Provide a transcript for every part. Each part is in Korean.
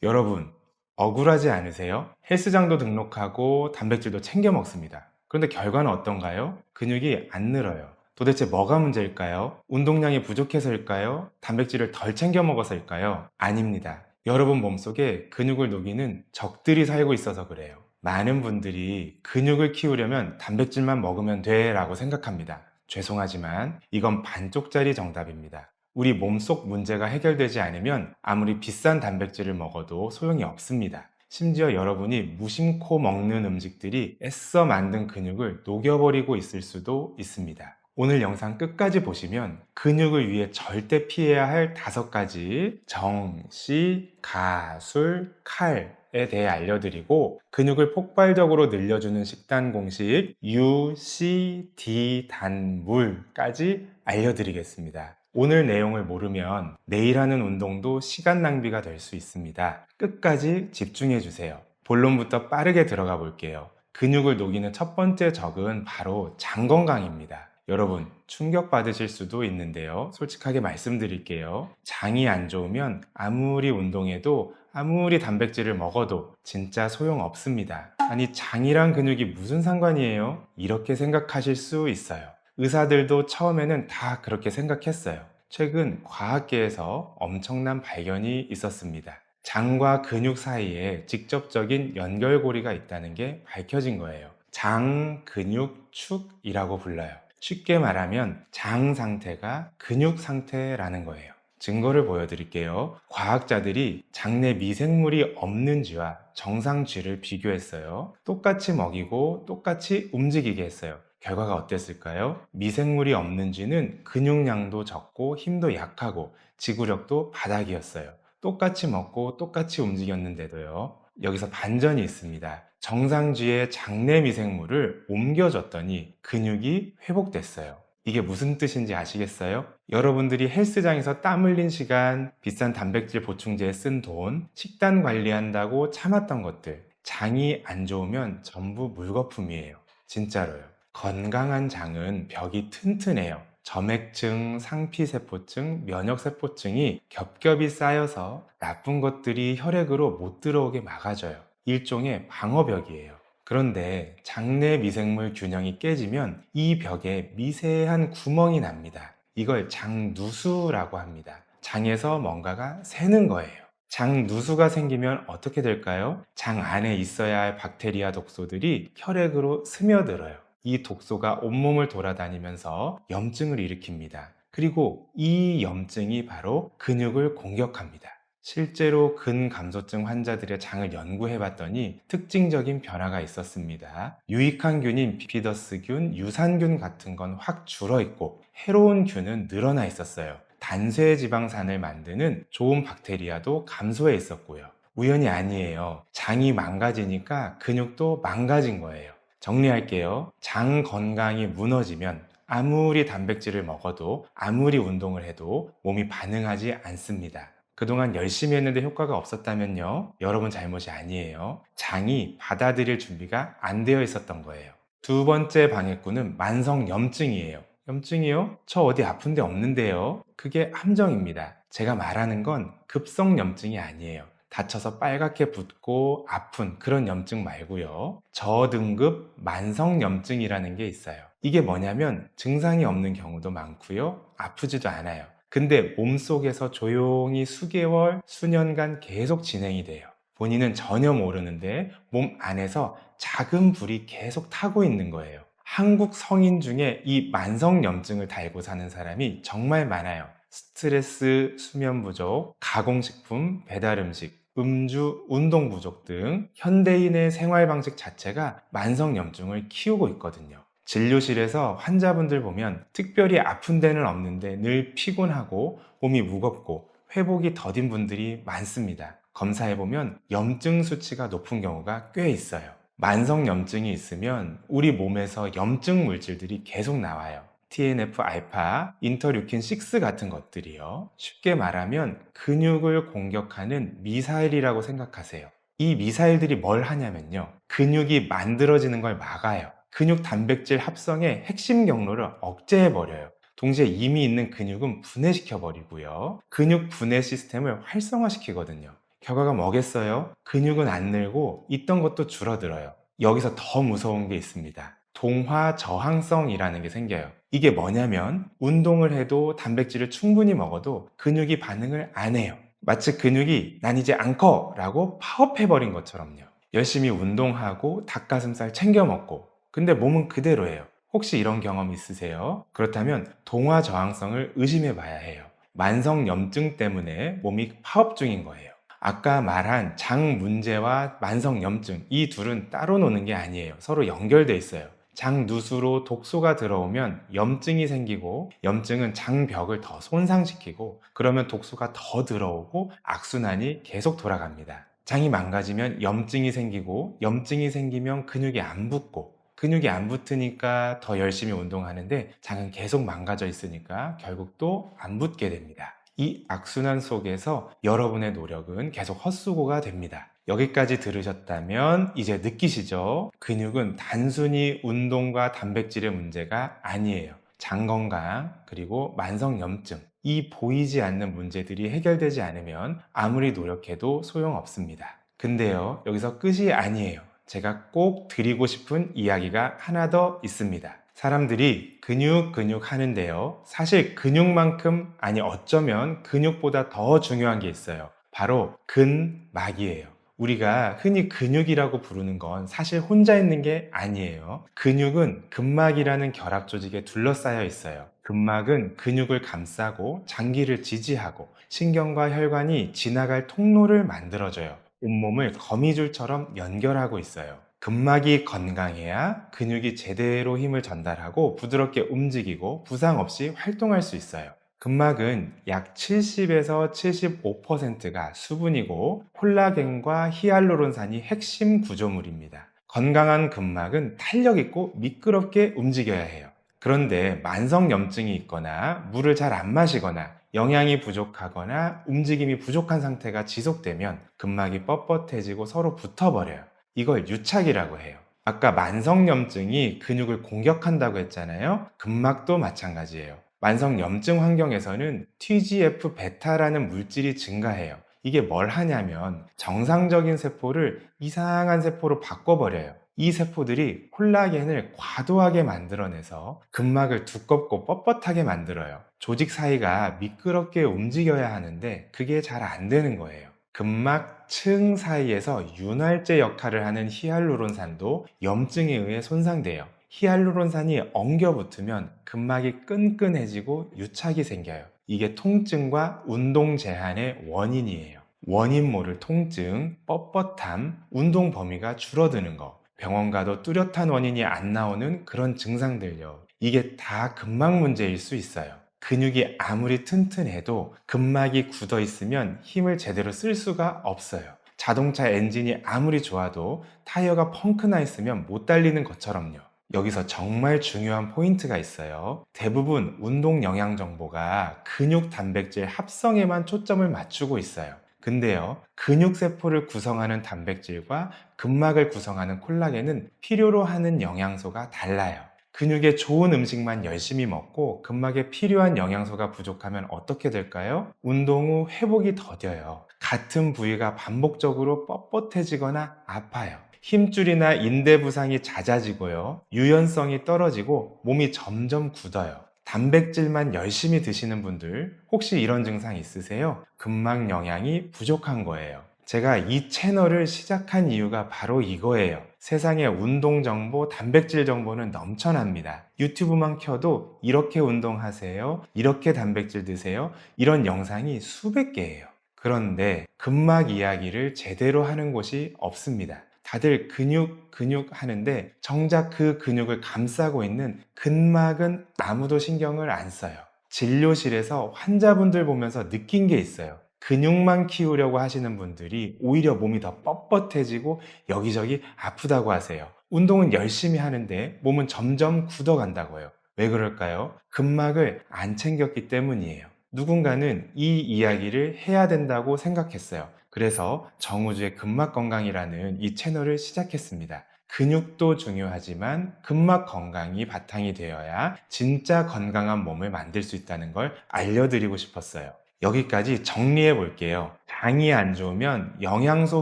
여러분, 억울하지 않으세요? 헬스장도 등록하고 단백질도 챙겨 먹습니다. 그런데 결과는 어떤가요? 근육이 안 늘어요. 도대체 뭐가 문제일까요? 운동량이 부족해서일까요? 단백질을 덜 챙겨 먹어서일까요? 아닙니다. 여러분 몸속에 근육을 녹이는 적들이 살고 있어서 그래요. 많은 분들이 근육을 키우려면 단백질만 먹으면 돼 라고 생각합니다. 죄송하지만 이건 반쪽짜리 정답입니다. 우리 몸속 문제가 해결되지 않으면 아무리 비싼 단백질을 먹어도 소용이 없습니다. 심지어 여러분이 무심코 먹는 음식들이 애써 만든 근육을 녹여버리고 있을 수도 있습니다. 오늘 영상 끝까지 보시면 근육을 위해 절대 피해야 할 5가지 정, 시, 가, 술, 칼에 대해 알려드리고 근육을 폭발적으로 늘려주는 식단 공식 U, C, D, 단물까지 알려드리겠습니다. 오늘 내용을 모르면 내일 하는 운동도 시간 낭비가 될 수 있습니다. 끝까지 집중해 주세요. 본론부터 빠르게 들어가 볼게요. 근육을 녹이는 첫 번째 적은 바로 장 건강입니다. 여러분, 충격받으실 수도 있는데요. 솔직하게 말씀드릴게요. 장이 안 좋으면 아무리 운동해도 아무리 단백질을 먹어도 진짜 소용없습니다. 아니, 장이랑 근육이 무슨 상관이에요? 이렇게 생각하실 수 있어요. 의사들도 처음에는 다 그렇게 생각했어요. 최근 과학계에서 엄청난 발견이 있었습니다. 장과 근육 사이에 직접적인 연결고리가 있다는 게 밝혀진 거예요. 장, 근육, 축이라고 불러요. 쉽게 말하면 장 상태가 근육 상태라는 거예요. 증거를 보여드릴게요. 과학자들이 장내 미생물이 없는지와 정상쥐를 비교했어요. 똑같이 먹이고 똑같이 움직이게 했어요. 결과가 어땠을까요? 미생물이 없는 쥐는 근육량도 적고 힘도 약하고 지구력도 바닥이었어요. 똑같이 먹고 똑같이 움직였는데도요. 여기서 반전이 있습니다. 정상쥐의 장내 미생물을 옮겨줬더니 근육이 회복됐어요. 이게 무슨 뜻인지 아시겠어요? 여러분들이 헬스장에서 땀 흘린 시간, 비싼 단백질 보충제에 쓴 돈, 식단 관리한다고 참았던 것들, 장이 안 좋으면 전부 물거품이에요. 진짜로요. 건강한 장은 벽이 튼튼해요. 점액층, 상피세포층, 면역세포층이 겹겹이 쌓여서 나쁜 것들이 혈액으로 못 들어오게 막아줘요. 일종의 방어벽이에요. 그런데 장내 미생물 균형이 깨지면 이 벽에 미세한 구멍이 납니다. 이걸 장누수라고 합니다. 장에서 뭔가가 새는 거예요. 장누수가 생기면 어떻게 될까요? 장 안에 있어야 할 박테리아 독소들이 혈액으로 스며들어요. 이 독소가 온몸을 돌아다니면서 염증을 일으킵니다. 그리고 이 염증이 바로 근육을 공격합니다. 실제로 근감소증 환자들의 장을 연구해 봤더니 특징적인 변화가 있었습니다. 유익한 균인 비피더스균, 유산균 같은 건 확 줄어 있고 해로운 균은 늘어나 있었어요. 단쇄지방산을 만드는 좋은 박테리아도 감소해 있었고요. 우연이 아니에요. 장이 망가지니까 근육도 망가진 거예요. 정리할게요. 장 건강이 무너지면 아무리 단백질을 먹어도 아무리 운동을 해도 몸이 반응하지 않습니다. 그동안 열심히 했는데 효과가 없었다면요, 여러분 잘못이 아니에요. 장이 받아들일 준비가 안 되어 있었던 거예요. 두 번째 방해꾼은 만성염증이에요. 염증이요? 저 어디 아픈 데 없는데요? 그게 함정입니다. 제가 말하는 건 급성염증이 아니에요. 다쳐서 빨갛게 붓고 아픈 그런 염증 말고요. 저등급 만성염증이라는 게 있어요. 이게 뭐냐면 증상이 없는 경우도 많고요. 아프지도 않아요. 근데 몸속에서 조용히 수개월, 수년간 계속 진행이 돼요. 본인은 전혀 모르는데 몸 안에서 작은 불이 계속 타고 있는 거예요. 한국 성인 중에 이 만성염증을 달고 사는 사람이 정말 많아요. 스트레스, 수면 부족, 가공식품, 배달음식, 음주, 운동 부족 등 현대인의 생활 방식 자체가 만성염증을 키우고 있거든요. 진료실에서 환자분들 보면 특별히 아픈 데는 없는데 늘 피곤하고 몸이 무겁고 회복이 더딘 분들이 많습니다. 검사해보면 염증 수치가 높은 경우가 꽤 있어요. 만성염증이 있으면 우리 몸에서 염증 물질들이 계속 나와요. TNF-알파, 인터류킨6 같은 것들이요. 쉽게 말하면 근육을 공격하는 미사일이라고 생각하세요. 이 미사일들이 뭘 하냐면요. 근육이 만들어지는 걸 막아요. 근육 단백질 합성의 핵심 경로를 억제해버려요. 동시에 이미 있는 근육은 분해시켜버리고요. 근육 분해 시스템을 활성화시키거든요. 결과가 뭐겠어요? 근육은 안 늘고 있던 것도 줄어들어요. 여기서 더 무서운 게 있습니다. 동화 저항성이라는 게 생겨요. 이게 뭐냐면 운동을 해도 단백질을 충분히 먹어도 근육이 반응을 안 해요. 마치 근육이 난 이제 안 커! 라고 파업해버린 것처럼요. 열심히 운동하고 닭가슴살 챙겨 먹고 근데 몸은 그대로예요. 혹시 이런 경험 있으세요? 그렇다면 동화 저항성을 의심해 봐야 해요. 만성 염증 때문에 몸이 파업 중인 거예요. 아까 말한 장 문제와 만성 염증 이 둘은 따로 노는 게 아니에요. 서로 연결돼 있어요. 장 누수로 독소가 들어오면 염증이 생기고 염증은 장벽을 더 손상시키고 그러면 독소가 더 들어오고 악순환이 계속 돌아갑니다. 장이 망가지면 염증이 생기고 염증이 생기면 근육이 안 붙고 근육이 안 붙으니까 더 열심히 운동하는데 장은 계속 망가져 있으니까 결국 또 안 붙게 됩니다. 이 악순환 속에서 여러분의 노력은 계속 헛수고가 됩니다. 여기까지 들으셨다면 이제 느끼시죠? 근육은 단순히 운동과 단백질의 문제가 아니에요. 장 건강, 그리고 만성염증, 이 보이지 않는 문제들이 해결되지 않으면 아무리 노력해도 소용없습니다. 근데요, 여기서 끝이 아니에요. 제가 꼭 드리고 싶은 이야기가 하나 더 있습니다. 사람들이 근육 하는데요. 사실 근육만큼, 아니 어쩌면 근육보다 더 중요한 게 있어요. 바로 근막이에요. 우리가 흔히 근육이라고 부르는 건 사실 혼자 있는 게 아니에요. 근육은 근막이라는 결합 조직에 둘러싸여 있어요. 근막은 근육을 감싸고 장기를 지지하고 신경과 혈관이 지나갈 통로를 만들어줘요. 온몸을 거미줄처럼 연결하고 있어요. 근막이 건강해야 근육이 제대로 힘을 전달하고 부드럽게 움직이고 부상 없이 활동할 수 있어요. 근막은 약 70에서 75%가 수분이고 콜라겐과 히알루론산이 핵심 구조물입니다. 건강한 근막은 탄력 있고 미끄럽게 움직여야 해요. 그런데 만성염증이 있거나 물을 잘 안 마시거나 영양이 부족하거나 움직임이 부족한 상태가 지속되면 근막이 뻣뻣해지고 서로 붙어버려요. 이걸 유착이라고 해요. 아까 만성염증이 근육을 공격한다고 했잖아요. 근막도 마찬가지예요. 만성염증 환경에서는 TGF-베타라는 물질이 증가해요. 이게 뭘 하냐면 정상적인 세포를 이상한 세포로 바꿔버려요. 이 세포들이 콜라겐을 과도하게 만들어내서 근막을 두껍고 뻣뻣하게 만들어요. 조직 사이가 미끄럽게 움직여야 하는데 그게 잘 안 되는 거예요. 근막층 사이에서 윤활제 역할을 하는 히알루론산도 염증에 의해 손상돼요. 히알루론산이 엉겨 붙으면 근막이 끈끈해지고 유착이 생겨요. 이게 통증과 운동 제한의 원인이에요. 원인 모를 통증, 뻣뻣함, 운동 범위가 줄어드는 거, 병원 가도 뚜렷한 원인이 안 나오는 그런 증상들요. 이게 다 근막 문제일 수 있어요. 근육이 아무리 튼튼해도 근막이 굳어 있으면 힘을 제대로 쓸 수가 없어요. 자동차 엔진이 아무리 좋아도 타이어가 펑크나 있으면 못 달리는 것처럼요. 여기서 정말 중요한 포인트가 있어요. 대부분 운동 영양 정보가 근육 단백질 합성에만 초점을 맞추고 있어요. 근데요, 근육세포를 구성하는 단백질과 근막을 구성하는 콜라겐은 필요로 하는 영양소가 달라요. 근육에 좋은 음식만 열심히 먹고 근막에 필요한 영양소가 부족하면 어떻게 될까요? 운동 후 회복이 더뎌요. 같은 부위가 반복적으로 뻣뻣해지거나 아파요. 힘줄이나 인대 부상이 잦아지고요. 유연성이 떨어지고 몸이 점점 굳어요. 단백질만 열심히 드시는 분들 혹시 이런 증상 있으세요? 근막 영양이 부족한 거예요. 제가 이 채널을 시작한 이유가 바로 이거예요. 세상에 운동 정보, 단백질 정보는 넘쳐납니다. 유튜브만 켜도 이렇게 운동하세요, 이렇게 단백질 드세요, 이런 영상이 수백 개예요. 그런데 근막 이야기를 제대로 하는 곳이 없습니다. 다들 근육 하는데 정작 그 근육을 감싸고 있는 근막은 아무도 신경을 안 써요. 진료실에서 환자분들 보면서 느낀 게 있어요. 근육만 키우려고 하시는 분들이 오히려 몸이 더 뻣뻣해지고 여기저기 아프다고 하세요. 운동은 열심히 하는데 몸은 점점 굳어간다고요. 왜 그럴까요? 근막을 안 챙겼기 때문이에요. 누군가는 이 이야기를 해야 된다고 생각했어요. 그래서 정우주의 근막 건강이라는 이 채널을 시작했습니다. 근육도 중요하지만 근막 건강이 바탕이 되어야 진짜 건강한 몸을 만들 수 있다는 걸 알려드리고 싶었어요. 여기까지 정리해 볼게요. 장이 안 좋으면 영양소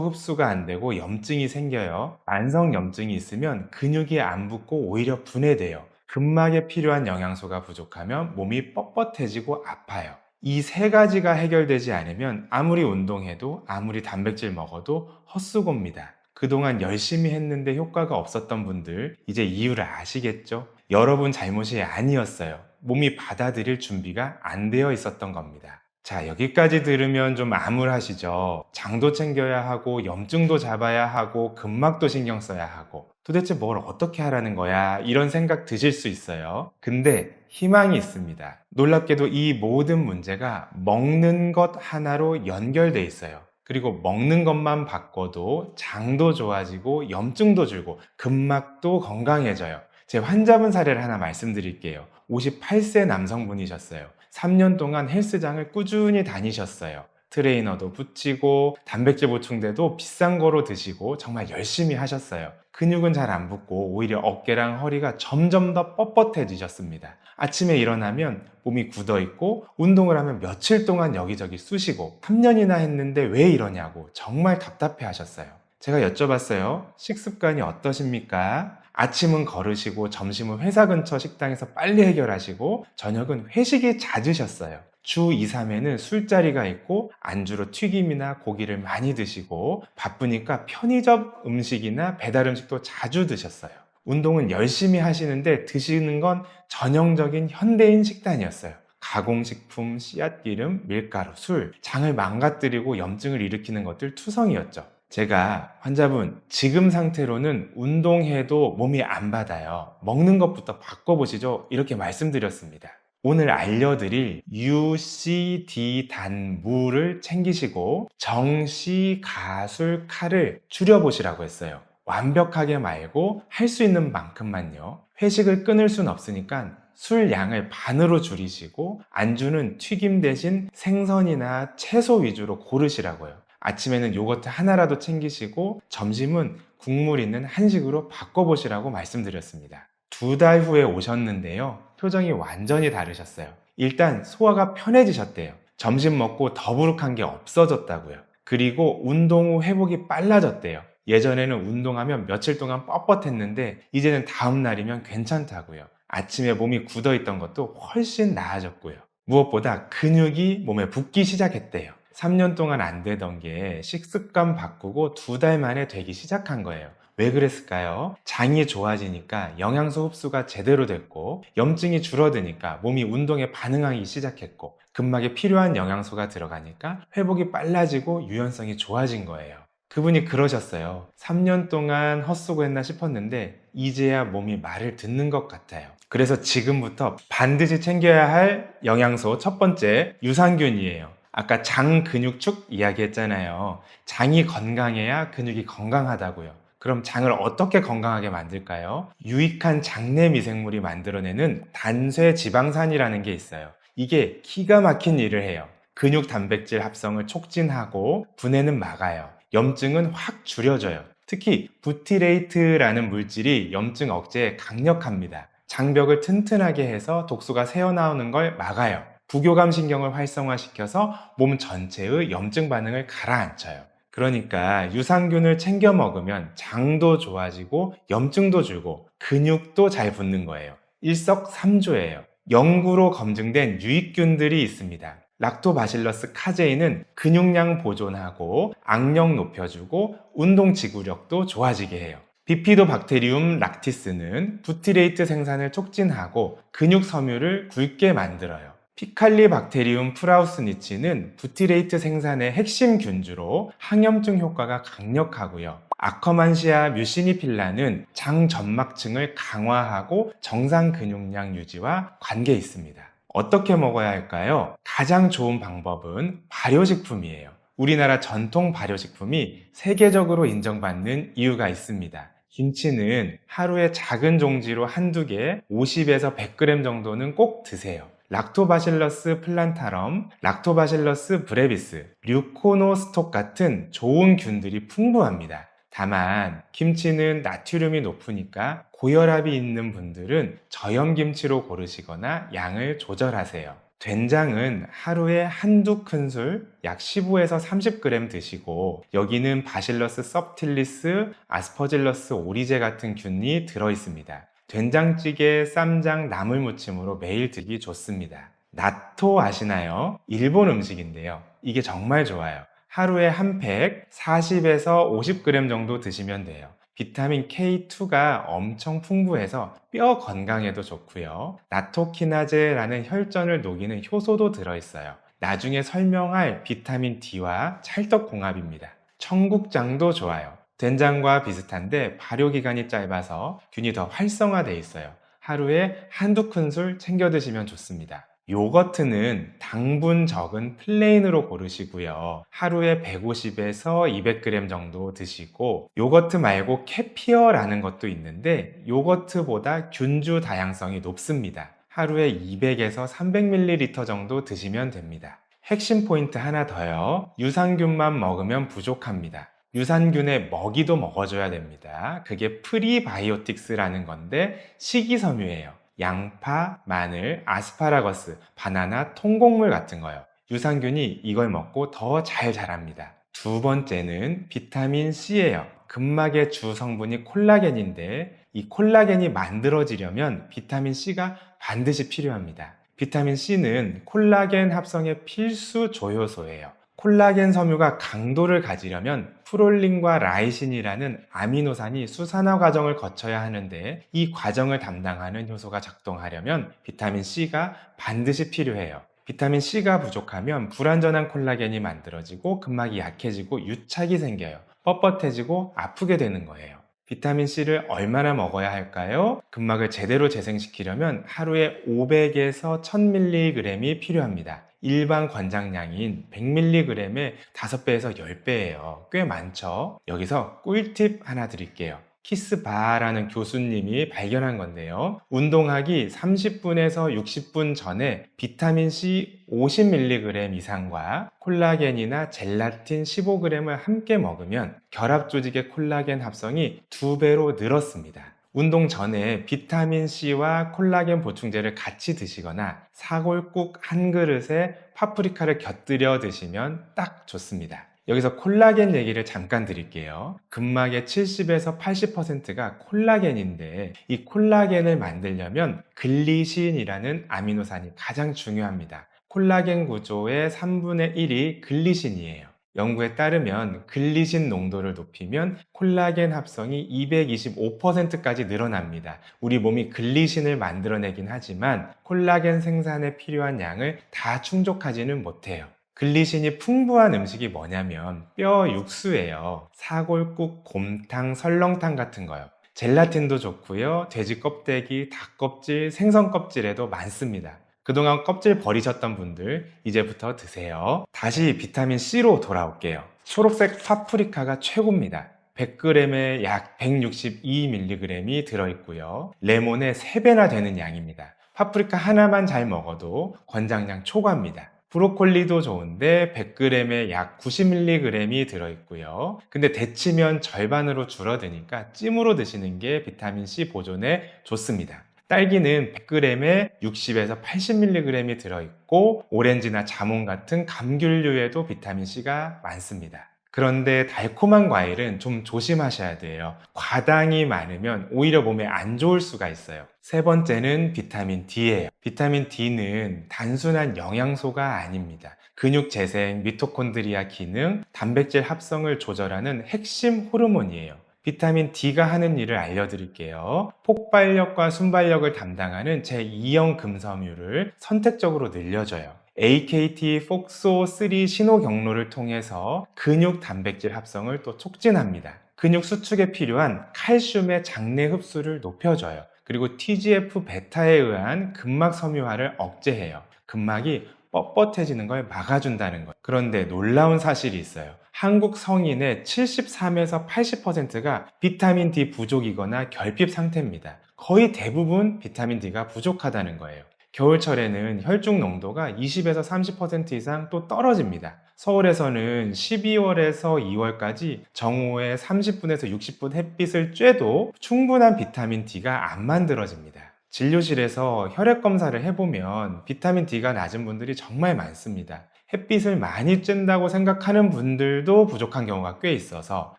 흡수가 안 되고 염증이 생겨요. 만성 염증이 있으면 근육이 안 붙고 오히려 분해돼요. 근막에 필요한 영양소가 부족하면 몸이 뻣뻣해지고 아파요. 이 세 가지가 해결되지 않으면 아무리 운동해도 아무리 단백질 먹어도 헛수고입니다. 그동안 열심히 했는데 효과가 없었던 분들, 이제 이유를 아시겠죠? 여러분 잘못이 아니었어요. 몸이 받아들일 준비가 안 되어 있었던 겁니다. 자, 여기까지 들으면 좀 암울하시죠? 장도 챙겨야 하고, 염증도 잡아야 하고, 근막도 신경 써야 하고, 도대체 뭘 어떻게 하라는 거야? 이런 생각 드실 수 있어요. 근데 희망이 있습니다. 놀랍게도 이 모든 문제가 먹는 것 하나로 연결돼 있어요. 그리고 먹는 것만 바꿔도 장도 좋아지고, 염증도 줄고, 근막도 건강해져요. 제 환자분 사례를 하나 말씀드릴게요. 58세 남성분이셨어요. 3년 동안 헬스장을 꾸준히 다니셨어요. 트레이너도 붙이고 단백질 보충제도 비싼 거로 드시고 정말 열심히 하셨어요. 근육은 잘 안 붙고 오히려 어깨랑 허리가 점점 더 뻣뻣해지셨습니다. 아침에 일어나면 몸이 굳어있고 운동을 하면 며칠 동안 여기저기 쑤시고 3년이나 했는데 왜 이러냐고 정말 답답해 하셨어요. 제가 여쭤봤어요. 식습관이 어떠십니까? 아침은 걸으시고 점심은 회사 근처 식당에서 빨리 해결하시고 저녁은 회식이 잦으셨어요. 주 2, 3회는 술자리가 있고 안주로 튀김이나 고기를 많이 드시고 바쁘니까 편의점 음식이나 배달 음식도 자주 드셨어요. 운동은 열심히 하시는데 드시는 건 전형적인 현대인 식단이었어요. 가공식품, 씨앗기름, 밀가루, 술, 장을 망가뜨리고 염증을 일으키는 것들 투성이었죠. 제가 환자분 지금 상태로는 운동해도 몸이 안 받아요. 먹는 것부터 바꿔보시죠. 이렇게 말씀드렸습니다. 오늘 알려드릴 U, C, D 단무를 챙기시고 정, 시, 가, 술, 칼을 줄여보시라고 했어요. 완벽하게 말고 할 수 있는 만큼만요. 회식을 끊을 순 없으니까 술 양을 반으로 줄이시고 안주는 튀김 대신 생선이나 채소 위주로 고르시라고요. 아침에는 요거트 하나라도 챙기시고 점심은 국물 있는 한식으로 바꿔보시라고 말씀드렸습니다. 2달 후에 오셨는데요. 표정이 완전히 다르셨어요. 일단 소화가 편해지셨대요. 점심 먹고 더부룩한 게 없어졌다고요. 그리고 운동 후 회복이 빨라졌대요. 예전에는 운동하면 며칠 동안 뻣뻣했는데 이제는 다음 날이면 괜찮다고요. 아침에 몸이 굳어있던 것도 훨씬 나아졌고요. 무엇보다 근육이 몸에 붙기 시작했대요. 3년 동안 안 되던 게 식습관 바꾸고 2달 만에 되기 시작한 거예요. 왜 그랬을까요? 장이 좋아지니까 영양소 흡수가 제대로 됐고 염증이 줄어드니까 몸이 운동에 반응하기 시작했고 근막에 필요한 영양소가 들어가니까 회복이 빨라지고 유연성이 좋아진 거예요. 그분이 그러셨어요. 3년 동안 헛수고했나 싶었는데 이제야 몸이 말을 듣는 것 같아요. 그래서 지금부터 반드시 챙겨야 할 영양소 첫 번째 유산균이에요. 아까 장 근육축 이야기했잖아요. 장이 건강해야 근육이 건강하다고요. 그럼 장을 어떻게 건강하게 만들까요? 유익한 장내 미생물이 만들어내는 단쇄 지방산이라는 게 있어요. 이게 기가 막힌 일을 해요. 근육 단백질 합성을 촉진하고 분해는 막아요. 염증은 확 줄여줘요. 특히 부티레이트라는 물질이 염증 억제에 강력합니다. 장벽을 튼튼하게 해서 독소가 새어나오는 걸 막아요. 부교감 신경을 활성화시켜서 몸 전체의 염증 반응을 가라앉혀요. 그러니까 유산균을 챙겨 먹으면 장도 좋아지고 염증도 줄고 근육도 잘 붙는 거예요. 일석삼조예요. 연구로 검증된 유익균들이 있습니다. 락토바실러스 카제인은 근육량 보존하고 악력 높여주고 운동 지구력도 좋아지게 해요. 비피도박테리움 락티스는 부티레이트 생산을 촉진하고 근육 섬유를 굵게 만들어요. 피칼리박테리움 프라우스니치는 부티레이트 생산의 핵심 균주로 항염증 효과가 강력하고요. 아커만시아 뮤시니필라는 장 점막층을 강화하고 정상 근육량 유지와 관계 있습니다. 어떻게 먹어야 할까요? 가장 좋은 방법은 발효식품이에요. 우리나라 전통 발효식품이 세계적으로 인정받는 이유가 있습니다. 김치는 하루에 작은 종지로 한두 개, 50에서 100g 정도는 꼭 드세요. 락토바실러스 플란타럼, 락토바실러스 브레비스, 류코노스톡 같은 좋은 균들이 풍부합니다. 다만 김치는 나트륨이 높으니까 고혈압이 있는 분들은 저염김치로 고르시거나 양을 조절하세요. 된장은 하루에 한두 큰술, 약 15에서 30g 드시고 여기는 바실러스 subtilis, 아스퍼질러스 오리제 같은 균이 들어있습니다. 된장찌개, 쌈장, 나물무침으로 매일 드기 좋습니다. 나토 아시나요? 일본 음식인데요. 이게 정말 좋아요. 하루에 한 팩 40에서 50g 정도 드시면 돼요. 비타민 K2가 엄청 풍부해서 뼈 건강에도 좋고요. 나토키나제라는 혈전을 녹이는 효소도 들어있어요. 나중에 설명할 비타민 D와 찰떡궁합입니다. 청국장도 좋아요. 된장과 비슷한데 발효기간이 짧아서 균이 더 활성화돼 있어요. 하루에 한두 큰술 챙겨 드시면 좋습니다. 요거트는 당분 적은 플레인으로 고르시고요. 하루에 150에서 200g 정도 드시고 요거트 말고 캐피어라는 것도 있는데 요거트보다 균주 다양성이 높습니다. 하루에 200에서 300ml 정도 드시면 됩니다. 핵심 포인트 하나 더요. 유산균만 먹으면 부족합니다. 유산균의 먹이도 먹어줘야 됩니다. 그게 프리바이오틱스라는 건데 식이섬유예요. 양파, 마늘, 아스파라거스, 바나나, 통곡물 같은 거요. 유산균이 이걸 먹고 더 잘 자랍니다. 두 번째는 비타민 C예요. 근막의 주 성분이 콜라겐인데 이 콜라겐이 만들어지려면 비타민 C가 반드시 필요합니다. 비타민 C는 콜라겐 합성의 필수 조효소예요. 콜라겐 섬유가 강도를 가지려면 프롤린과 라이신이라는 아미노산이 수산화 과정을 거쳐야 하는데 이 과정을 담당하는 효소가 작동하려면 비타민 C가 반드시 필요해요. 비타민 C가 부족하면 불완전한 콜라겐이 만들어지고 근막이 약해지고 유착이 생겨요. 뻣뻣해지고 아프게 되는 거예요. 비타민 C를 얼마나 먹어야 할까요? 근막을 제대로 재생시키려면 하루에 500에서 1000mg이 필요합니다. 일반 권장량인 100mg의 5배에서 10배예요. 꽤 많죠? 여기서 꿀팁 하나 드릴게요. 키스바라는 교수님이 발견한 건데요. 운동하기 30분에서 60분 전에 비타민C 50mg 이상과 콜라겐이나 젤라틴 15g을 함께 먹으면 결합 조직의 콜라겐 합성이 2배로 늘었습니다. 운동 전에 비타민C와 콜라겐 보충제를 같이 드시거나 사골국 한 그릇에 파프리카를 곁들여 드시면 딱 좋습니다. 여기서 콜라겐 얘기를 잠깐 드릴게요. 근막의 70에서 80%가 콜라겐인데 이 콜라겐을 만들려면 글리신이라는 아미노산이 가장 중요합니다. 콜라겐 구조의 3분의 1이 글리신이에요. 연구에 따르면 글리신 농도를 높이면 콜라겐 합성이 225%까지 늘어납니다. 우리 몸이 글리신을 만들어내긴 하지만 콜라겐 생산에 필요한 양을 다 충족하지는 못해요. 글리신이 풍부한 음식이 뭐냐면 뼈 육수예요. 사골국, 곰탕, 설렁탕 같은 거요. 젤라틴도 좋고요. 돼지 껍데기, 닭 껍질, 생선 껍질에도 많습니다. 그동안 껍질 버리셨던 분들 이제부터 드세요. 다시 비타민 C로 돌아올게요. 초록색 파프리카가 최고입니다. 100g에 약 162mg이 들어있고요. 레몬의 3배나 되는 양입니다. 파프리카 하나만 잘 먹어도 권장량 초과입니다. 브로콜리도 좋은데 100g에 약 90mg이 들어있고요. 근데 데치면 절반으로 줄어드니까 찜으로 드시는 게 비타민C 보존에 좋습니다. 딸기는 100g에 60에서 80mg이 들어있고 오렌지나 자몽 같은 감귤류에도 비타민C가 많습니다. 그런데 달콤한 과일은 좀 조심하셔야 돼요. 과당이 많으면 오히려 몸에 안 좋을 수가 있어요. 세 번째는 비타민 D예요. 비타민 D는 단순한 영양소가 아닙니다. 근육 재생, 미토콘드리아 기능, 단백질 합성을 조절하는 핵심 호르몬이에요. 비타민 D가 하는 일을 알려드릴게요. 폭발력과 순발력을 담당하는 제2형 금섬유를 선택적으로 늘려줘요. AKT 폭소3 신호 경로를 통해서 근육 단백질 합성을 또 촉진합니다. 근육 수축에 필요한 칼슘의 장내 흡수를 높여줘요. 그리고 TGF 베타에 의한 근막 섬유화를 억제해요. 근막이 뻣뻣해지는 걸 막아준다는 거예요. 그런데 놀라운 사실이 있어요. 한국 성인의 73에서 80%가 비타민 D 부족이거나 결핍 상태입니다. 거의 대부분 비타민 D가 부족하다는 거예요. 겨울철에는 혈중 농도가 20에서 30% 이상 또 떨어집니다. 서울에서는 12월에서 2월까지 정오에 30분에서 60분 햇빛을 쬐도 충분한 비타민 D가 안 만들어집니다. 진료실에서 혈액 검사를 해보면 비타민 D가 낮은 분들이 정말 많습니다. 햇빛을 많이 쬐다고 생각하는 분들도 부족한 경우가 꽤 있어서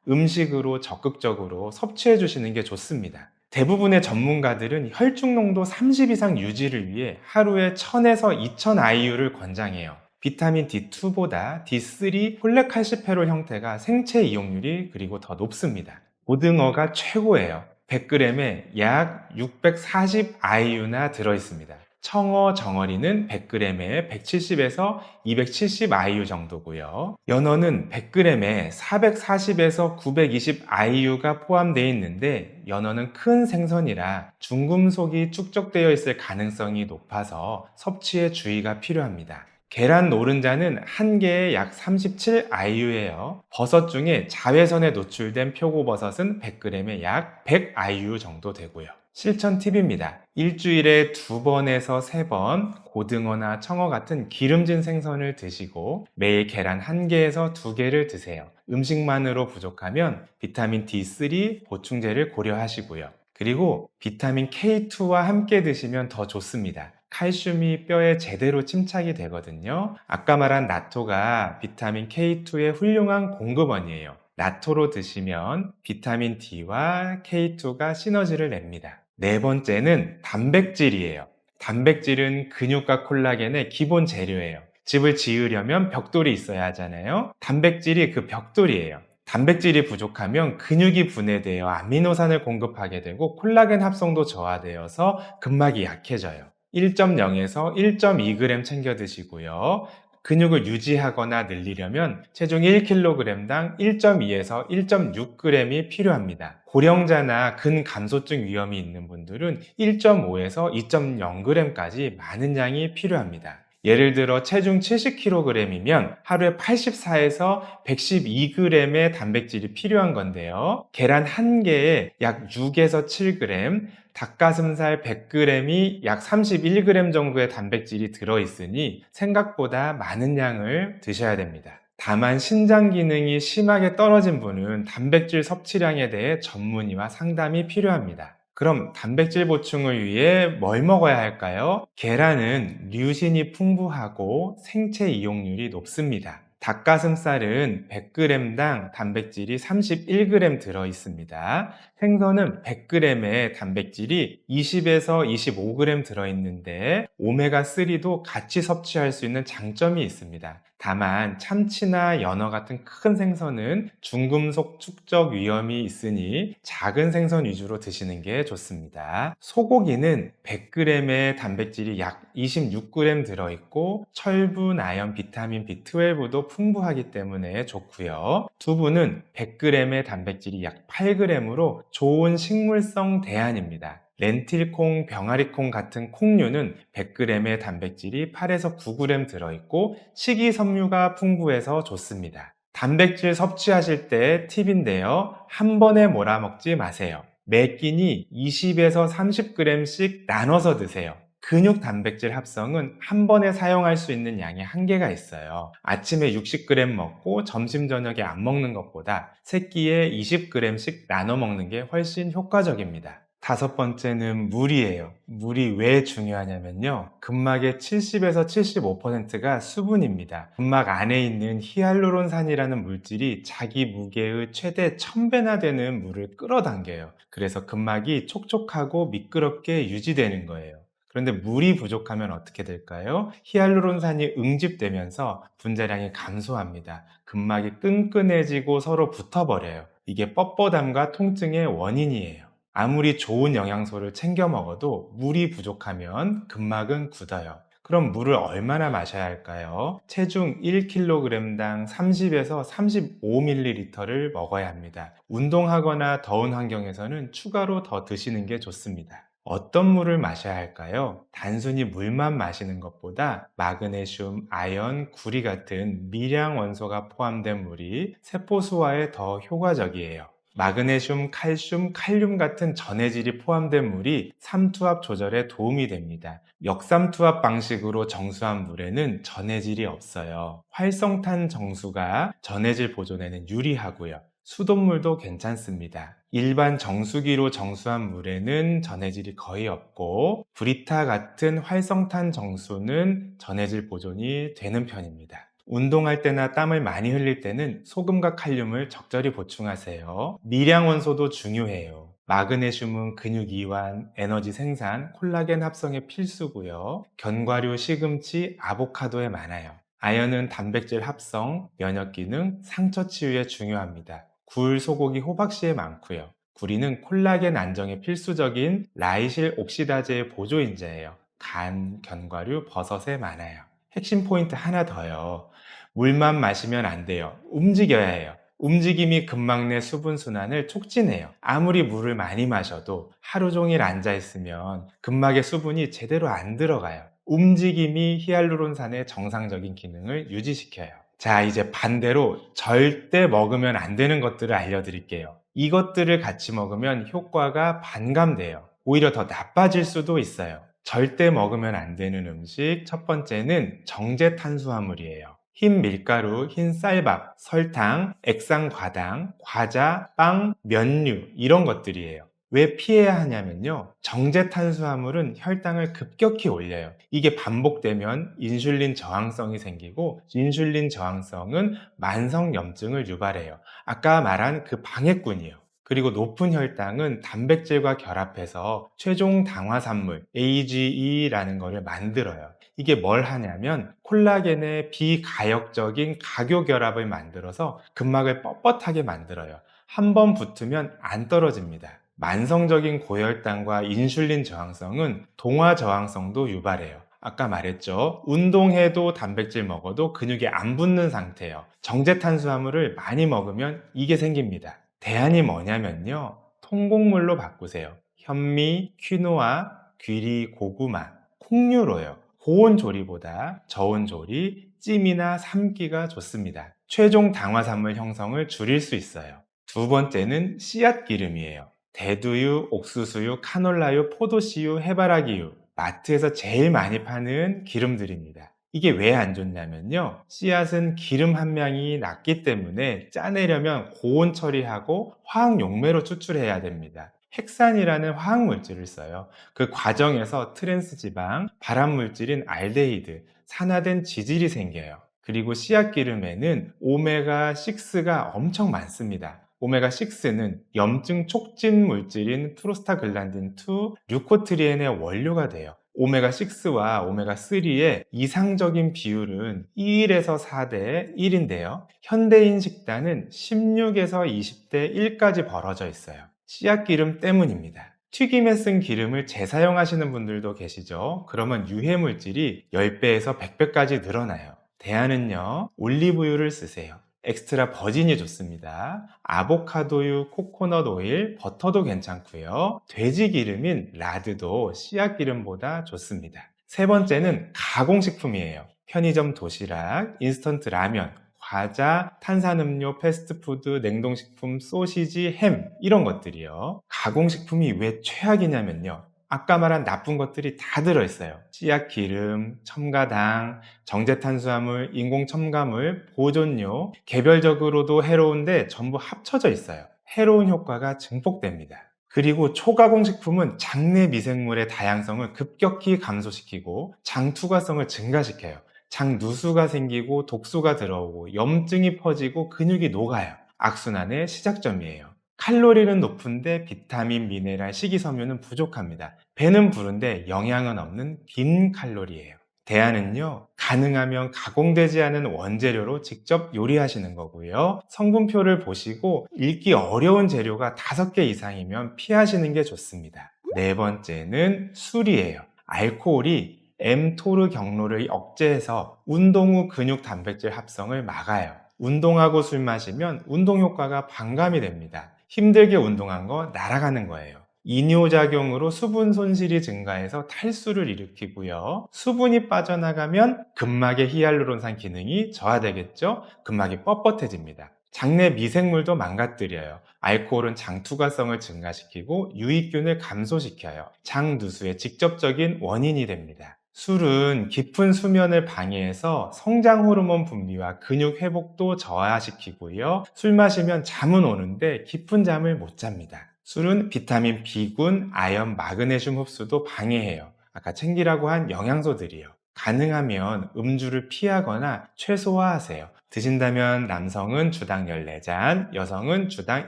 음식으로 적극적으로 섭취해 주시는 게 좋습니다. 대부분의 전문가들은 혈중 농도 30 이상 유지를 위해 하루에 1000에서 2000 IU를 권장해요. 비타민 D2보다 D3 폴레칼시페롤 형태가 생체 이용률이 그리고 더 높습니다. 고등어가 최고예요. 100g에 약 640 IU나 들어있습니다. 청어, 정어리는 100g에 170에서 270 IU 정도고요. 연어는 100g에 440에서 920 IU가 포함되어 있는데 연어는 큰 생선이라 중금속이 축적되어 있을 가능성이 높아서 섭취에 주의가 필요합니다. 계란 노른자는 한 개에 약 37 IU예요. 버섯 중에 자외선에 노출된 표고버섯은 100g에 약 100 IU 정도 되고요. 실천 팁입니다. 일주일에 2번에서 3번 고등어나 청어 같은 기름진 생선을 드시고 매일 계란 1개에서 2개를 드세요. 음식만으로 부족하면 비타민 D3 보충제를 고려하시고요. 그리고 비타민 K2와 함께 드시면 더 좋습니다. 칼슘이 뼈에 제대로 침착이 되거든요. 아까 말한 나토가 비타민 K2의 훌륭한 공급원이에요. 나토로 드시면 비타민 D와 K2가 시너지를 냅니다. 네 번째는 단백질이에요. 단백질은 근육과 콜라겐의 기본 재료예요. 집을 지으려면 벽돌이 있어야 하잖아요. 단백질이 그 벽돌이에요. 단백질이 부족하면 근육이 분해되어 아미노산을 공급하게 되고 콜라겐 합성도 저하되어서 근막이 약해져요. 1.0에서 1.2g 챙겨 드시고요. 근육을 유지하거나 늘리려면 체중 1kg당 1.2에서 1.6g이 필요합니다. 고령자나 근감소증 위험이 있는 분들은 1.5에서 2.0g까지 많은 양이 필요합니다. 예를 들어 체중 70kg이면 하루에 84에서 112g의 단백질이 필요한 건데요. 계란 1개에 약 6에서 7g, 닭가슴살 100g이 약 31g 정도의 단백질이 들어있으니 생각보다 많은 양을 드셔야 됩니다. 다만 신장 기능이 심하게 떨어진 분은 단백질 섭취량에 대해 전문의와 상담이 필요합니다. 그럼 단백질 보충을 위해 뭘 먹어야 할까요? 계란은 류신이 풍부하고 생체 이용률이 높습니다. 닭가슴살은 100g당 단백질이 31g 들어 있습니다. 생선은 100g에 단백질이 20에서 25g 들어 있는데 오메가3도 같이 섭취할 수 있는 장점이 있습니다. 다만 참치나 연어 같은 큰 생선은 중금속 축적 위험이 있으니 작은 생선 위주로 드시는 게 좋습니다. 소고기는 100g의 단백질이 약 26g 들어있고 철분, 아연, 비타민 B12도 풍부하기 때문에 좋고요. 두부는 100g의 단백질이 약 8g으로 좋은 식물성 대안입니다. 렌틸콩, 병아리콩 같은 콩류는 100g의 단백질이 8에서 9g 들어있고 식이섬유가 풍부해서 좋습니다. 단백질 섭취하실 때 팁인데요. 한 번에 몰아먹지 마세요. 매 끼니 20에서 30g씩 나눠서 드세요. 근육 단백질 합성은 한 번에 사용할 수 있는 양의 한계가 있어요. 아침에 60g 먹고 점심 저녁에 안 먹는 것보다 세 끼에 20g씩 나눠 먹는 게 훨씬 효과적입니다. 다섯 번째는 물이에요. 물이 왜 중요하냐면요. 근막의 70에서 75%가 수분입니다. 근막 안에 있는 히알루론산이라는 물질이 자기 무게의 최대 1000배나 되는 물을 끌어당겨요. 그래서 근막이 촉촉하고 미끄럽게 유지되는 거예요. 그런데 물이 부족하면 어떻게 될까요? 히알루론산이 응집되면서 분자량이 감소합니다. 근막이 끈끈해지고 서로 붙어버려요. 이게 뻣뻣함과 통증의 원인이에요. 아무리 좋은 영양소를 챙겨 먹어도 물이 부족하면 근막은 굳어요. 그럼 물을 얼마나 마셔야 할까요? 체중 1kg당 30에서 35ml를 먹어야 합니다. 운동하거나 더운 환경에서는 추가로 더 드시는 게 좋습니다. 어떤 물을 마셔야 할까요? 단순히 물만 마시는 것보다 마그네슘, 아연, 구리 같은 미량 원소가 포함된 물이 세포 소화에 더 효과적이에요. 마그네슘, 칼슘, 칼륨 같은 전해질이 포함된 물이 삼투압 조절에 도움이 됩니다. 역삼투압 방식으로 정수한 물에는 전해질이 없어요. 활성탄 정수가 전해질 보존에는 유리하고요. 수돗물도 괜찮습니다. 일반 정수기로 정수한 물에는 전해질이 거의 없고 브리타 같은 활성탄 정수는 전해질 보존이 되는 편입니다. 운동할 때나 땀을 많이 흘릴 때는 소금과 칼륨을 적절히 보충하세요. 미량 원소도 중요해요. 마그네슘은 근육 이완, 에너지 생산, 콜라겐 합성에 필수고요. 견과류, 시금치, 아보카도에 많아요. 아연은 단백질 합성, 면역 기능, 상처 치유에 중요합니다. 굴, 소고기, 호박씨에 많고요. 구리는 콜라겐 안정에 필수적인 라이실 옥시다제의 보조인자예요. 간, 견과류, 버섯에 많아요. 핵심 포인트 하나 더요. 물만 마시면 안 돼요. 움직여야 해요. 움직임이 근막 내 수분 순환을 촉진해요. 아무리 물을 많이 마셔도 하루 종일 앉아 있으면 근막의 수분이 제대로 안 들어가요. 움직임이 히알루론산의 정상적인 기능을 유지시켜요. 자, 이제 반대로 절대 먹으면 안 되는 것들을 알려드릴게요. 이것들을 같이 먹으면 효과가 반감돼요. 오히려 더 나빠질 수도 있어요. 절대 먹으면 안 되는 음식 첫 번째는 정제 탄수화물이에요. 흰 밀가루, 흰 쌀밥, 설탕, 액상과당, 과자, 빵, 면류 이런 것들이에요. 왜 피해야 하냐면요. 정제 탄수화물은 혈당을 급격히 올려요. 이게 반복되면 인슐린 저항성이 생기고 인슐린 저항성은 만성염증을 유발해요. 아까 말한 그 방해꾼이에요. 그리고 높은 혈당은 단백질과 결합해서 최종 당화산물 AGE라는 것을 만들어요. 이게 뭘 하냐면 콜라겐의 비가역적인 각요 결합을 만들어서 근막을 뻣뻣하게 만들어요. 한 번 붙으면 안 떨어집니다. 만성적인 고혈당과 인슐린 저항성은 동화 저항성도 유발해요. 아까 말했죠. 운동해도 단백질 먹어도 근육이 안 붙는 상태예요. 정제 탄수화물을 많이 먹으면 이게 생깁니다. 대안이 뭐냐면요. 통곡물로 바꾸세요. 현미, 퀴노아, 귀리, 고구마, 콩류로요. 고온 조리보다 저온 조리, 찜이나 삶기가 좋습니다. 최종 당화산물 형성을 줄일 수 있어요. 두 번째는 씨앗 기름이에요. 대두유, 옥수수유, 카놀라유, 포도씨유, 해바라기유, 마트에서 제일 많이 파는 기름들입니다. 이게 왜 안 좋냐면요. 씨앗은 기름 함량이 낮기 때문에 짜내려면 고온 처리하고 화학 용매로 추출해야 됩니다. 헥산이라는 화학 물질을 써요. 그 과정에서 트랜스 지방, 발암 물질인 알데히드, 산화된 지질이 생겨요. 그리고 씨앗 기름에는 오메가6가 엄청 많습니다. 오메가6는 염증 촉진 물질인 프로스타글란딘2, 류코트리엔의 원료가 돼요. 오메가6와 오메가3의 이상적인 비율은 1에서 4대 1인데요. 현대인 식단은 16에서 20대 1까지 벌어져 있어요. 씨앗 기름 때문입니다. 튀김에 쓴 기름을 재사용하시는 분들도 계시죠? 그러면 유해 물질이 10배에서 100배까지 늘어나요. 대안은요, 올리브유를 쓰세요. 엑스트라 버진이 좋습니다. 아보카도유, 코코넛 오일, 버터도 괜찮고요. 돼지 기름인 라드도 씨앗 기름보다 좋습니다. 세 번째는 가공식품이에요. 편의점 도시락, 인스턴트 라면, 과자, 탄산음료, 패스트푸드, 냉동식품, 소시지, 햄 이런 것들이요. 가공식품이 왜 최악이냐면요. 아까 말한 나쁜 것들이 다 들어있어요. 씨앗 기름, 첨가당, 정제탄수화물, 인공첨가물, 보존료, 개별적으로도 해로운데 전부 합쳐져 있어요. 해로운 효과가 증폭됩니다. 그리고 초가공식품은 장내 미생물의 다양성을 급격히 감소시키고 장 투과성을 증가시켜요. 장 누수가 생기고 독소가 들어오고 염증이 퍼지고 근육이 녹아요. 악순환의 시작점이에요. 칼로리는 높은데 비타민, 미네랄, 식이섬유는 부족합니다. 배는 부른데 영양은 없는 빈 칼로리예요. 대안은요, 가능하면 가공되지 않은 원재료로 직접 요리하시는 거고요. 성분표를 보시고 읽기 어려운 재료가 5개 이상이면 피하시는 게 좋습니다. 네 번째는 술이에요. 알코올이 m토르 경로를 억제해서 운동 후 근육 단백질 합성을 막아요. 운동하고 술 마시면 운동 효과가 반감이 됩니다. 힘들게 운동한 거 날아가는 거예요. 이뇨작용으로 수분 손실이 증가해서 탈수를 일으키고요. 수분이 빠져나가면 근막의 히알루론산 기능이 저하되겠죠? 근막이 뻣뻣해집니다. 장내 미생물도 망가뜨려요. 알코올은 장 투과성을 증가시키고 유익균을 감소시켜요. 장 누수의 직접적인 원인이 됩니다. 술은 깊은 수면을 방해해서 성장 호르몬 분비와 근육 회복도 저하시키고요. 술 마시면 잠은 오는데 깊은 잠을 못 잡니다. 술은 비타민 B군, 아연, 마그네슘 흡수도 방해해요. 아까 챙기라고 한 영양소들이요. 가능하면 음주를 피하거나 최소화하세요. 드신다면 남성은 주당 14잔, 여성은 주당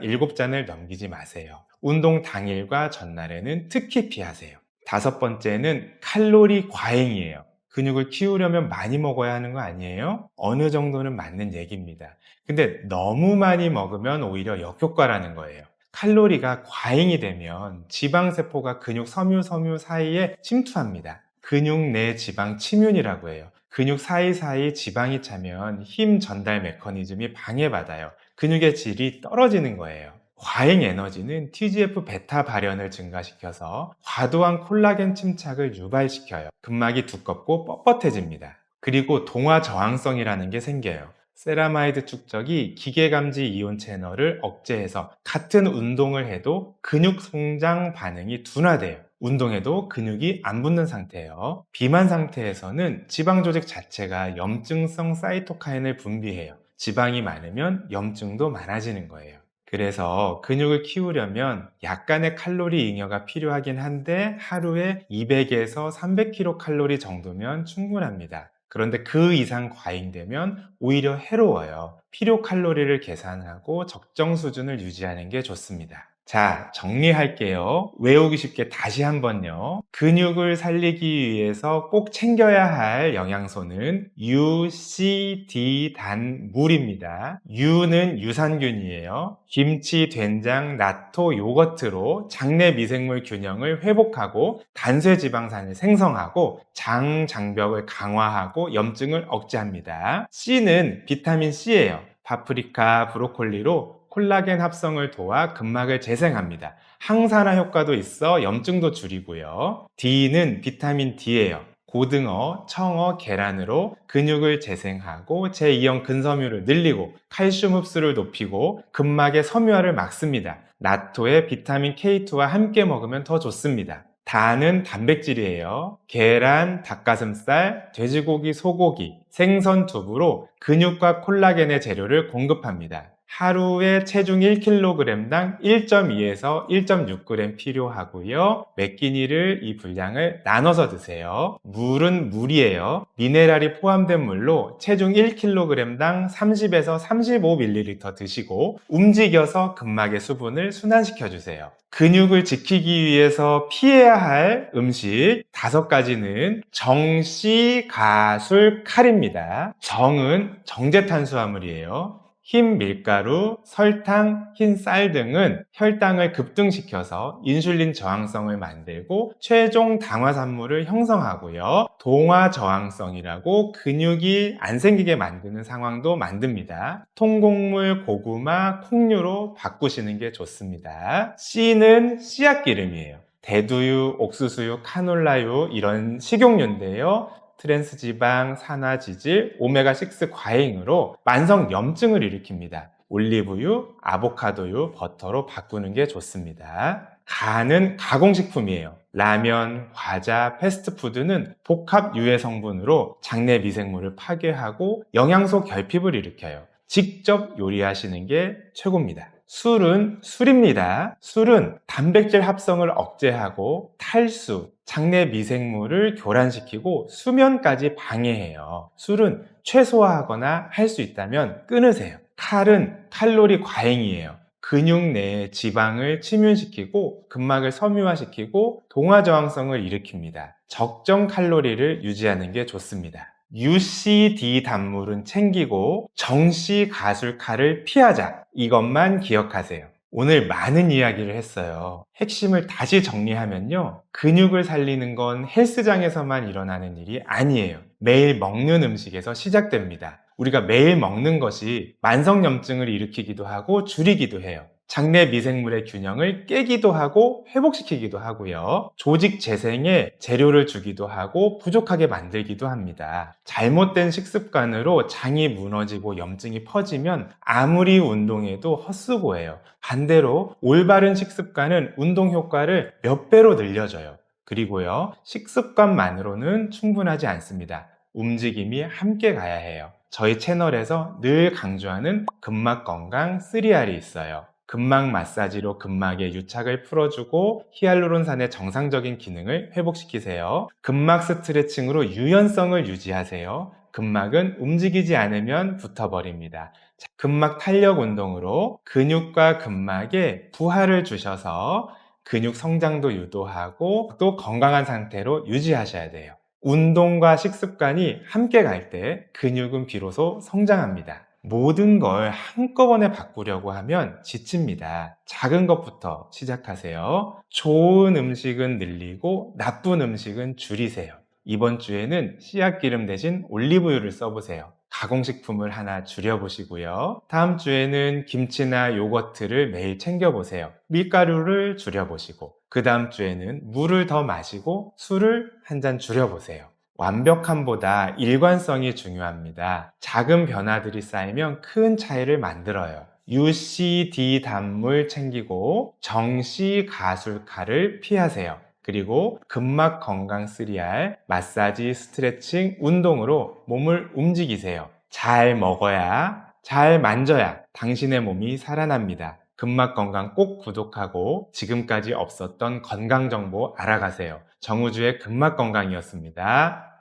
7잔을 넘기지 마세요. 운동 당일과 전날에는 특히 피하세요. 다섯 번째는 칼로리 과잉이에요. 근육을 키우려면 많이 먹어야 하는 거 아니에요? 어느 정도는 맞는 얘기입니다. 근데 너무 많이 먹으면 오히려 역효과라는 거예요. 칼로리가 과잉이 되면 지방세포가 근육 섬유 사이에 침투합니다. 근육 내 지방 침윤이라고 해요. 근육 사이사이 지방이 차면 힘 전달 메커니즘이 방해받아요. 근육의 질이 떨어지는 거예요. 과잉 에너지는 TGF-베타 발현을 증가시켜서 과도한 콜라겐 침착을 유발시켜요. 근막이 두껍고 뻣뻣해집니다. 그리고 동화 저항성이라는 게 생겨요. 세라마이드 축적이 기계감지 이온 채널을 억제해서 같은 운동을 해도 근육 성장 반응이 둔화돼요. 운동해도 근육이 안 붙는 상태예요. 비만 상태에서는 지방 조직 자체가 염증성 사이토카인을 분비해요. 지방이 많으면 염증도 많아지는 거예요. 그래서 근육을 키우려면 약간의 칼로리 잉여가 필요하긴 한데 하루에 200에서 300kcal 정도면 충분합니다. 그런데 그 이상 과잉되면 오히려 해로워요. 필요 칼로리를 계산하고 적정 수준을 유지하는 게 좋습니다. 자, 정리할게요. 외우기 쉽게 다시 한번요. 근육을 살리기 위해서 꼭 챙겨야 할 영양소는 U, C, D, 단, 물입니다. U는 유산균이에요. 김치, 된장, 나토, 요거트로 장내 미생물 균형을 회복하고 단쇄지방산을 생성하고 장벽을 강화하고 염증을 억제합니다. C는 비타민 C예요. 파프리카, 브로콜리로 콜라겐 합성을 도와 근막을 재생합니다. 항산화 효과도 있어 염증도 줄이고요. D는 비타민 D예요. 고등어, 청어, 계란으로 근육을 재생하고 제2형 근섬유를 늘리고 칼슘 흡수를 높이고 근막의 섬유화를 막습니다. 나토에 비타민 K2와 함께 먹으면 더 좋습니다. 다는 단백질이에요. 계란, 닭가슴살, 돼지고기, 소고기, 생선 두부로 근육과 콜라겐의 재료를 공급합니다. 하루에 체중 1kg당 1.2에서 1.6g 필요하고요. 몇 끼니를 이 분량을 나눠서 드세요. 물은 물이에요. 미네랄이 포함된 물로 체중 1kg당 30에서 35ml 드시고 움직여서 근막의 수분을 순환시켜 주세요. 근육을 지키기 위해서 피해야 할 음식 5가지는 정, 씨, 가, 술, 칼입니다. 정은 정제 탄수화물이에요. 흰 밀가루, 설탕, 흰 쌀 등은 혈당을 급등시켜서 인슐린 저항성을 만들고 최종 당화산물을 형성하고요. 동화 저항성이라고 근육이 안 생기게 만드는 상황도 만듭니다. 통곡물, 고구마, 콩류로 바꾸시는 게 좋습니다. C는 씨앗기름이에요. 대두유, 옥수수유, 카놀라유 이런 식용유인데요. 트랜스지방, 산화지질, 오메가6 과잉으로 만성 염증을 일으킵니다. 올리브유, 아보카도유, 버터로 바꾸는 게 좋습니다. 간은 가공식품이에요. 라면, 과자, 패스트푸드는 복합 유해 성분으로 장내 미생물을 파괴하고 영양소 결핍을 일으켜요. 직접 요리하시는 게 최고입니다. 술은 술입니다. 술은 단백질 합성을 억제하고 탈수, 장내 미생물을 교란시키고 수면까지 방해해요. 술은 최소화하거나 할 수 있다면 끊으세요. 칼은 칼로리 과잉이에요. 근육 내에 지방을 침윤시키고 근막을 섬유화시키고 동화저항성을 일으킵니다. 적정 칼로리를 유지하는 게 좋습니다. UCD 단물은 챙기고 정씨 가술칼을 피하자. 이것만 기억하세요. 오늘 많은 이야기를 했어요. 핵심을 다시 정리하면요. 근육을 살리는 건 헬스장에서만 일어나는 일이 아니에요. 매일 먹는 음식에서 시작됩니다. 우리가 매일 먹는 것이 만성염증을 일으키기도 하고 줄이기도 해요. 장내 미생물의 균형을 깨기도 하고 회복시키기도 하고요. 조직 재생에 재료를 주기도 하고 부족하게 만들기도 합니다. 잘못된 식습관으로 장이 무너지고 염증이 퍼지면 아무리 운동해도 헛수고예요. 반대로 올바른 식습관은 운동 효과를 몇 배로 늘려줘요. 그리고요, 식습관만으로는 충분하지 않습니다. 움직임이 함께 가야 해요. 저희 채널에서 늘 강조하는 근막 건강 3R이 있어요. 근막 마사지로 근막의 유착을 풀어주고 히알루론산의 정상적인 기능을 회복시키세요. 근막 스트레칭으로 유연성을 유지하세요. 근막은 움직이지 않으면 붙어버립니다. 근막 탄력 운동으로 근육과 근막에 부하를 주셔서 근육 성장도 유도하고 또 건강한 상태로 유지하셔야 돼요. 운동과 식습관이 함께 갈 때 근육은 비로소 성장합니다. 모든 걸 한꺼번에 바꾸려고 하면 지칩니다. 작은 것부터 시작하세요. 좋은 음식은 늘리고 나쁜 음식은 줄이세요. 이번 주에는 씨앗 기름 대신 올리브유를 써보세요. 가공식품을 하나 줄여보시고요. 다음 주에는 김치나 요거트를 매일 챙겨보세요. 밀가루를 줄여보시고, 그 다음 주에는 물을 더 마시고 술을 한 잔 줄여보세요. 완벽함보다 일관성이 중요합니다. 작은 변화들이 쌓이면 큰 차이를 만들어요. UC, D 단물 챙기고 정시 가술칼을 피하세요. 그리고 근막 건강 3R, 마사지, 스트레칭, 운동으로 몸을 움직이세요. 잘 먹어야, 잘 만져야 당신의 몸이 살아납니다. 근막 건강 꼭 구독하고 지금까지 없었던 건강 정보 알아가세요. 정우주의 근막 건강이었습니다.